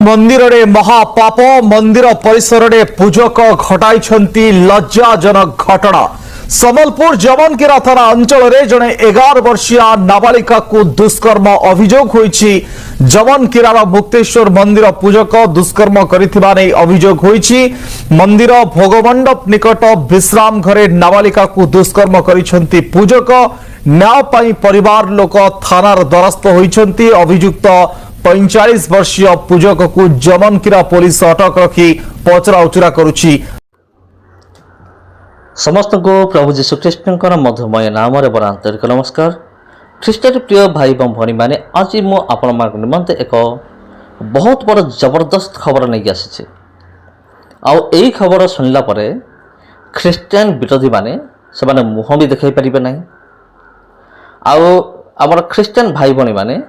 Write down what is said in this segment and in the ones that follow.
मंदिर महापाप मंदिर परिसर में पूजक घटाई लज्जाजनक घटना। समलपुर जमनकीरा थाना अंचल में जड़े 11 वर्षीय नाबालिका को दुष्कर्म अभियोग होईछि। जमनकीरार मुक्तेश्वर मंदिर पूजक दुष्कर्म करिथिबा नै अभियोग होईछि। मंदिर भोगमंडप निकट विश्राम घरे नाबालिका को दुष्कर्म करिसेंति पूजक। न्याय पाई परिवार लोक थानार द्वारस्थ होईछंति। अभियुक्त 45 वर्षीय पूजक को जमनकीरा पुलिस अटक रखी पचरा उचरा करुछि। समस्त को प्रभु जीशु ख्रीष्ट मधुमय नाम बड़ आंतरिक नमस्कार। ख्रीष्टर प्रिय भाई एवं भणी मैंने आज मुझे निमंते एक बहुत बड़ जबरदस्त खबर नहीं आसी। आई खबर शुणला ख्रीस्टियन विरोधी माने से मुह भी देखा पारे ना। आमर ख्रीस्टियन भाई भणी मैंने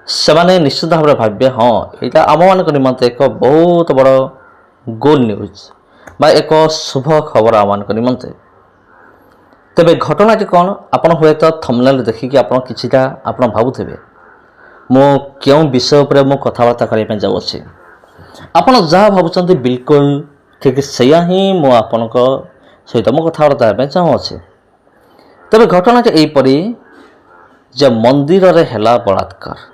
से निश्चित भाव में भाव्य हाँ यहाँ आम मान निमंते एक बहुत बड़ गुड न्यूज बा एक शुभ खबर आम मान निमंते। तेबे घटनाटी कौन आपन हुए तो थंबनेल देखिकी आपन किछिटा आपन भाबुथिबे मो क्यों विषय पर मो कथावार्ता करबे जाउछि। आपन जहाँ भाबुचंती बिल्कुल ठीक सैया ही मो आपनक सहित मो कथावार्ता हेबे चाहुछि। तेबे घटनाटी एपरि जे मंदिर रे हेला बलात्कार।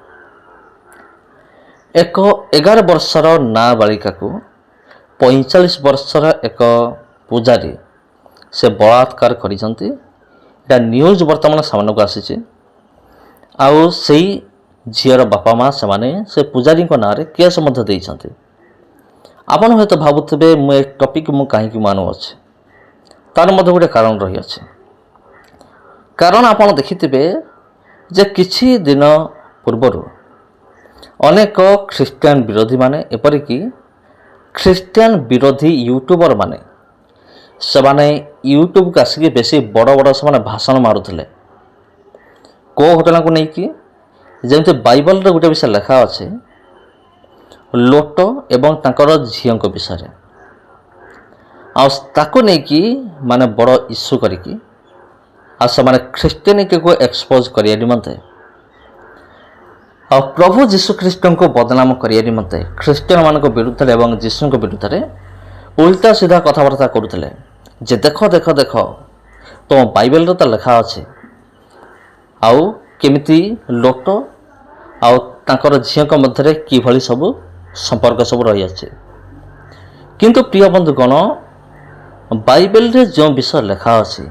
एक 11 वर्षर नाबालिका को 45 वर्षर एक पूजारी से बलात्कार करिसंती। न्यूज वर्तमान सामने को आसी। आउ से झीर बापा माँ से पूजारी ना केस देइछंती। आपन हयतो भाबुथिबे मु एक टॉपिक मु काहेकि मानु अछि तार मध्य गोटे कारण रही अछि। कारण आपन देखिथिबे जे किछि दिन पूर्वरु अनेक ख्रीस्टियन विरोधी माने एपरिकी ख्रीस्टियन विरोधी यूट्यूबर माने से यूट्यूब को आसिक बेसी बड़ बड़ से भाषण मारुले। को घटना को लेकिन जमी बाइबल गोटे विषय लेखा अच्छे लोट एवं तांकर झील विषय आकु नहीं माने बड़ इश्यू करिकी से ख्रीस्टियनिटी को एक्सपोज करिया निमंते प्रभु जीशु ख्रीष्ट को बदनाम करिया निमंते ख्रीस्टियन मान विरुद्ध एवं जीशु विरुद्ध उल्टा सीधा कथबार्ता करुले। जे देख देख देख तुम बाइबल तो लिखा अच्छे आउ केमिति लोट आउ तांकर झील मध्य किभली सब संपर्क सब रही आछे। किंतु प्रिय बंधुगण बाइबल रे जो विषय लिखा अच्छे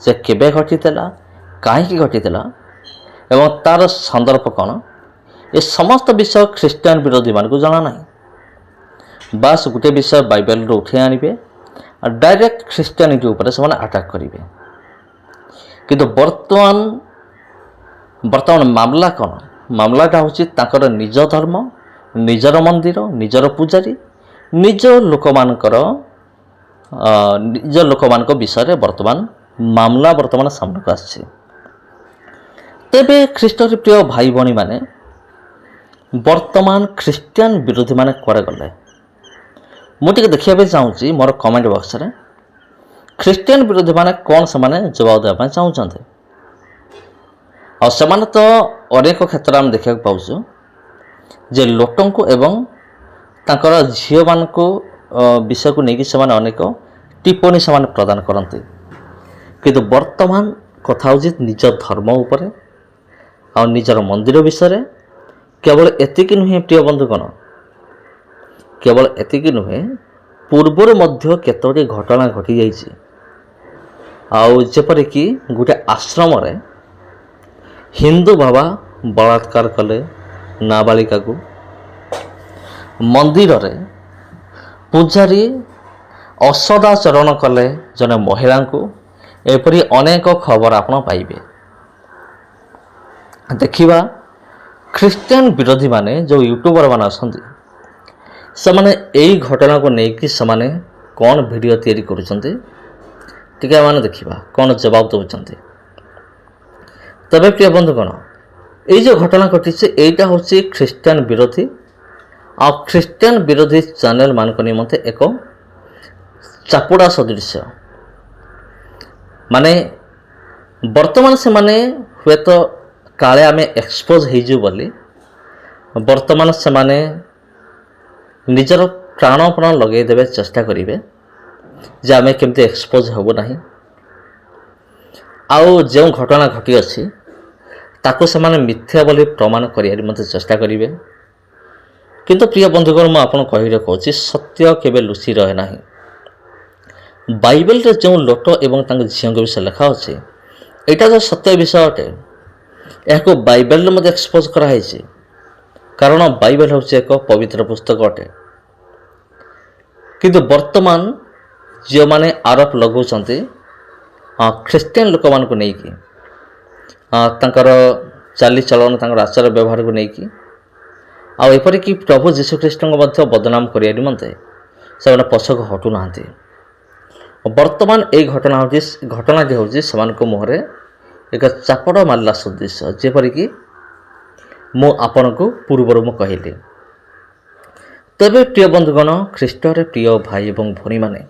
से केबे घटीला कहीं घटीला एवं तार संदर्भ कौन ये समस्त विषय ख्रीस्टियन विरोधी मान को जाना नहीं। बास गोटे विषय बाइबल रो उठे आनिबे डायरेक्ट ख्रीस्टियनिटी ऊपर से अटैक करेंगे। किंतु वर्तमान मामला कौन मामलाटा हूँ तांकर निज धर्म निजर मंदिर निजर पूजारी निज लोक विषय वर्तमान मामला वर्तमान सामने को आछे। तेबे ख्रीष्टर प्रिय भाई भणी माने वर्तमान ख्रीस्टियन विरोधी माने कुआडे गले मुझे देखा चाहूँगी मोर कमेंट बॉक्स रे ख्रीस्टियन विरोधी माने कौन से माने जवाब देवा चाहते। और से तो अनेक क्षेत्र में देखा पाऊँ जे लोटों को एवं तांकर झील मान को विषय को लेकिन से अनेक टिप्पणी से प्रदान करते। किंतु वर्तमान कथा हूँ निज धर्म उपर आ निजर मंदिर विषय केवल एतिक नुहे प्रिय बंधुगण केवल एतिक नुहे पूर्वर मध्य केतोटी घटना घटी जाइए। आउ जेपरिकी गोटे आश्रम रे हिंदू बाबा बलात्कार कले नाबालिका को मंदिर रे पूजारी असदाचरण कले जने महिला को एपरी अनेक खबर आपण पाइबे। देखिबा ख्रीस्टियन विरोधी माने जो यूट्यूबर मान आसंती से माने यही घटना को लेकिन से कौन वीडियो तैयारी करुछंती टिके माने देखिबा कौन जवाब दउछंती। तबे प्रिय बंधुगण ये जो घटना घटी एटा हूँ ख्रीस्टियन विरोधी आ ख्रीस्टियन विरोधी चैनल मान निमंते एक चापुड़ा सदृश माने वर्तमान से माने हुए तो काले आमे एक्सपोज हो बोली वर्तमान से माने ନିଜର ପ୍ରାଣ ଲଗାଇଦେବେ, ଚେଷ୍ଟା କରିବେ ଯେ ଆମେ କେମିତି ଏକ୍ସପୋଜ୍ ହେବ ନାହିଁ। ଆଉ ଯେଉଁ ଘଟଣା ଘଟିଅଛି ତାକୁ ସେମାନେ ମିଥ୍ୟା ବୋଲି ପ୍ରମାଣ କରିବାରେ ମଧ୍ୟ ଚେଷ୍ଟା କରିବେ। କିନ୍ତୁ ପ୍ରିୟ ବନ୍ଧୁଗଣ, ମୁଁ ଆପଣଙ୍କୁ କହିବାକୁ କହୁଛି, ସତ୍ୟ କେବେ ଲୁଚି ରହେ ନାହିଁ। ବାଇବେଲରେ ଯେଉଁ ଲୋଟ ଏବଂ ତାଙ୍କ ଝିଅଙ୍କ ବିଷୟ ଲେଖା ଅଛି, ଏଇଟା ତ ସତ୍ୟ ବିଷୟ ଅଟେ। ଏହାକୁ ବାଇବେଲରେ ମଧ୍ୟ ଏକ୍ସପୋଜ୍ କରାହେଇଛି, କାରଣ ବାଇବେଲ ହେଉଛି ଏକ ପବିତ୍ର ପୁସ୍ତକ ଅଟେ। କିନ୍ତୁ ବର୍ତ୍ତମାନ ଯେଉଁମାନେ ଆରୋପ ଲଗାଉଛନ୍ତି ଖ୍ରୀଷ୍ଟିଆନ ଲୋକମାନଙ୍କୁ ନେଇକି, ତାଙ୍କର ଚାଲିଚଳନ, ତାଙ୍କର ଆଚାର ବ୍ୟବହାରକୁ ନେଇକି, ଆଉ ଏପରିକି ପ୍ରଭୁ ଯୀଶୁଖ୍ରୀଷ୍ଟଙ୍କୁ ମଧ୍ୟ ବଦନାମ କରିବା ନିମନ୍ତେ ସେମାନେ ପଛକୁ ହଟୁନାହାନ୍ତି। ବର୍ତ୍ତମାନ ଏହି ଘଟଣାଟି ହେଉଛି ସେମାନଙ୍କ ମୁହଁରେ ଏକ ଚାପଡ଼ ମାରିଲା ସଦୃଶ, ଯେପରିକି ମୁଁ ଆପଣଙ୍କୁ ପୂର୍ବରୁ କହିଲି। ତେବେ ପ୍ରିୟ ବନ୍ଧୁଗଣ, ଖ୍ରୀଷ୍ଟରେ ପ୍ରିୟ ଭାଇ ଏବଂ ଭଉଣୀମାନେ,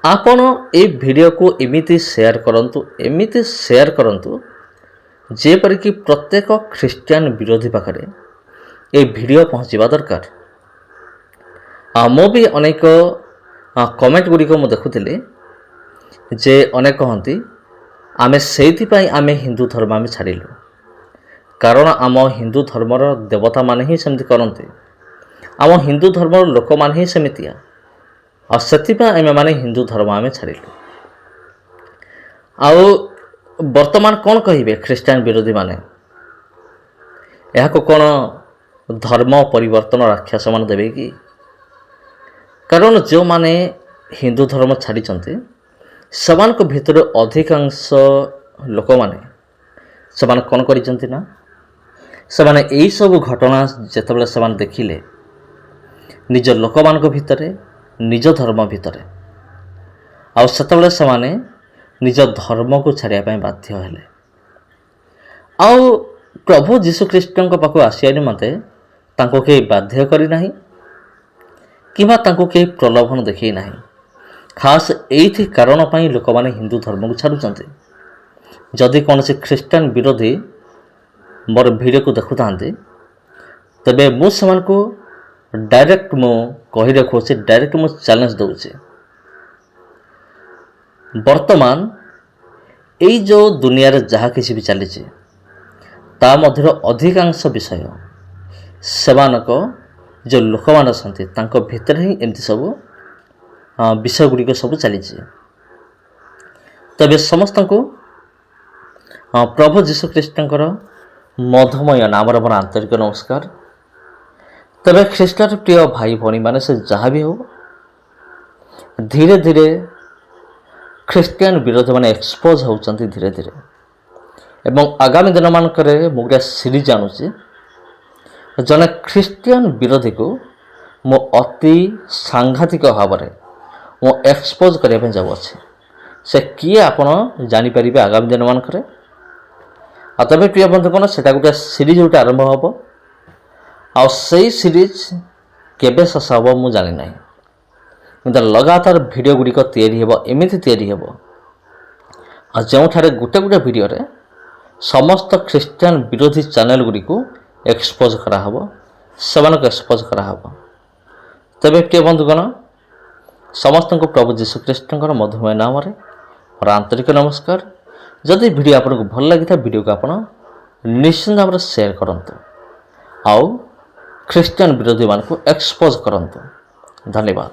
ଆପଣ এই ଭିଡ଼ିଓକୁ ଏମିତି ସେୟାର କରନ୍ତୁ ଯେପରିକି ପ୍ରତ୍ୟେକ ଖ୍ରୀଷ୍ଟିଆନ ବିରୋଧୀ ପାଖରେ এই ଭିଡ଼ିଓ ପହଞ୍ଚିବା ଦରକାର। ମୁଁ ବି ଅନେକ କମେଣ୍ଟ ଗୁଡ଼ିକ ମୁଁ ଦେଖୁଥିଲି ଯେ ଅନେକ କହନ୍ତି ଆମେ ସେଇଥିପାଇଁ ହିନ୍ଦୁ ଧର୍ମ ଛାଡ଼ିଲୁ, କାରଣ ଆମ ହିନ୍ଦୁ ଧର୍ମର ଦେବତାମାନେ ହିଁ ସେମିତି କରନ୍ତି, ଆମ ହିନ୍ଦୁ ଧର୍ମର ଲୋକମାନେ ହିଁ ସେମିତିଆ, ଆଉ ସେଥିପାଇଁ ଆମେମାନେ ହିନ୍ଦୁ ଧର୍ମ ଛାଡ଼ିଲୁ। ଆଉ ବର୍ତ୍ତମାନ କ'ଣ କହିବେ ଖ୍ରୀଷ୍ଟିଆନ ବିରୋଧୀମାନେ? ଏହାକୁ କ'ଣ ଧର୍ମ ପରିବର୍ତ୍ତନ ରାକ୍ଷସମାନେ ଦେବେ କି? କାରଣ ଯେଉଁମାନେ ହିନ୍ଦୁ ଧର୍ମ ଛାଡ଼ିଛନ୍ତି ସେମାନଙ୍କ ଭିତରୁ ଅଧିକାଂଶ ଲୋକମାନେ ସେମାନେ କ'ଣ କରିଛନ୍ତି ନା, ସେମାନେ ଏହିସବୁ ଘଟଣା ଯେତେବେଳେ ସେମାନେ ଦେଖିଲେ ନିଜ ଲୋକମାନଙ୍କ ଭିତରେ, ନିଜ ଧର୍ମ ଭିତରେ, ଆଉ ସେତେବେଳେ ସେମାନେ ନିଜ ଧର୍ମକୁ ଛାଡ଼ିବା ପାଇଁ ବାଧ୍ୟ ହେଲେ। ଆଉ ପ୍ରଭୁ ଯୀଶୁଖ୍ରୀଷ୍ଟଙ୍କ ପାଖକୁ ଆସିବା ନିମନ୍ତେ ତାଙ୍କୁ କେହି ବାଧ୍ୟ କରିନାହିଁ କିମ୍ବା ତାଙ୍କୁ କେହି ପ୍ରଲୋଭନ ଦେଖାଇ ନାହିଁ। ଖାସ୍ ଏଇଥି କାରଣ ପାଇଁ ଲୋକମାନେ ହିନ୍ଦୁ ଧର୍ମକୁ ଛାଡ଼ୁଛନ୍ତି। ଯଦି କୌଣସି ଖ୍ରୀଷ୍ଟିଆନ ବିରୋଧୀ ମୋର ଭିଡ଼ିଓକୁ ଦେଖୁଥାନ୍ତି, ତେବେ ମୁଁ ସେମାନଙ୍କୁ ଡାଇରେକ୍ଟ କହି ରଖୁଅଛି, ଡାଇରେକ୍ଟ ମୁଁ ଚ୍ୟାଲେଞ୍ଜ ଦେଉଛି, ବର୍ତ୍ତମାନ ଏଇ ଯେଉଁ ଦୁନିଆରେ ଯାହା କିଛି ବି ଚାଲିଛି ତା ମଧ୍ୟରୁ ଅଧିକାଂଶ ବିଷୟ ସେମାନଙ୍କ ଯେଉଁ ଲୋକମାନେ ଅଛନ୍ତି ତାଙ୍କ ଭିତରେ ହିଁ ଏମିତି ସବୁ ବିଷୟ ଗୁଡ଼ିକ ସବୁ ଚାଲିଛି। ତେବେ ସମସ୍ତଙ୍କୁ ପ୍ରଭୁ ଯୀଶୁଖ୍ରୀଷ୍ଟଙ୍କର ମଧୁମୟ ନାମରେ ମୋର ଆନ୍ତରିକ ନମସ୍କାର। ତେବେ ଖ୍ରୀଷ୍ଟର ପ୍ରିୟ ଭାଇ ଭଉଣୀମାନେ, ସେ ଯାହା ବି ହେଉ, ଧୀରେ ଧୀରେ ଖ୍ରୀଷ୍ଟିଆନ ବିରୋଧୀମାନେ ଏକ୍ସପୋଜ୍ ହେଉଛନ୍ତି ଧୀରେ ଧୀରେ। ଏବଂ ଆଗାମୀ ଦିନମାନଙ୍କରେ ମୁଁ ଗୋଟେ ସିରିଜ୍ ଆଣୁଛି, ଜଣେ ଖ୍ରୀଷ୍ଟିଆନ ବିରୋଧୀକୁ ମୁଁ ଅତି ସାଂଘାତିକ ଭାବରେ ମୁଁ ଏକ୍ସପୋଜ୍ କରିବା ପାଇଁ ଯାଉଅଛି। ସେ କିଏ ଆପଣ ଜାଣିପାରିବେ ଆଗାମୀ ଦିନମାନଙ୍କରେ। ଆଉ ତେବେ ପ୍ରିୟ ବନ୍ଧୁଗଣ, ସେଟା ଗୋଟେ ସିରିଜ୍ ଗୋଟେ ଆରମ୍ଭ ହେବ, ଆଉ ସେଇ ସିରିଜ୍ କେବେ ଶେଷ ହେବ ମୁଁ ଜାଣିନାହିଁ। କିନ୍ତୁ ଲଗାତାର ଭିଡ଼ିଓ ଗୁଡ଼ିକ ତିଆରି ହେବ, ଏମିତି ତିଆରି ହେବ ଆଉ ଯେଉଁଠାରେ ଗୋଟେ ଭିଡ଼ିଓରେ ସମସ୍ତ ଖ୍ରୀଷ୍ଟିଆନ ବିରୋଧୀ ଚ୍ୟାନେଲ ଗୁଡ଼ିକୁ ଏକ୍ସପୋଜ୍ କରାହେବ, ସେମାନଙ୍କୁ ଏକ୍ସପୋଜ୍ କରାହେବ। ତେବେ ପ୍ରିୟ ବନ୍ଧୁଗଣ, ସମସ୍ତଙ୍କୁ ପ୍ରଭୁ ଯୀଶୁଖ୍ରୀଷ୍ଟଙ୍କର ମଧୁମୟ ନାମରେ ମୋର ଆନ୍ତରିକ ନମସ୍କାର। ଯଦି ଭିଡ଼ିଓ ଆପଣଙ୍କୁ ଭଲ ଲାଗିଥାଏ, ଭିଡ଼ିଓକୁ ଆପଣ ନିଶ୍ଚିନ୍ତ ଭାବରେ ସେୟାର କରନ୍ତୁ ଆଉ ଖ୍ରୀଷ୍ଟିଆନ ବିରୋଧୀମାନଙ୍କୁ ଏକ୍ସପୋଜ୍ କରନ୍ତୁ। ଧନ୍ୟବାଦ।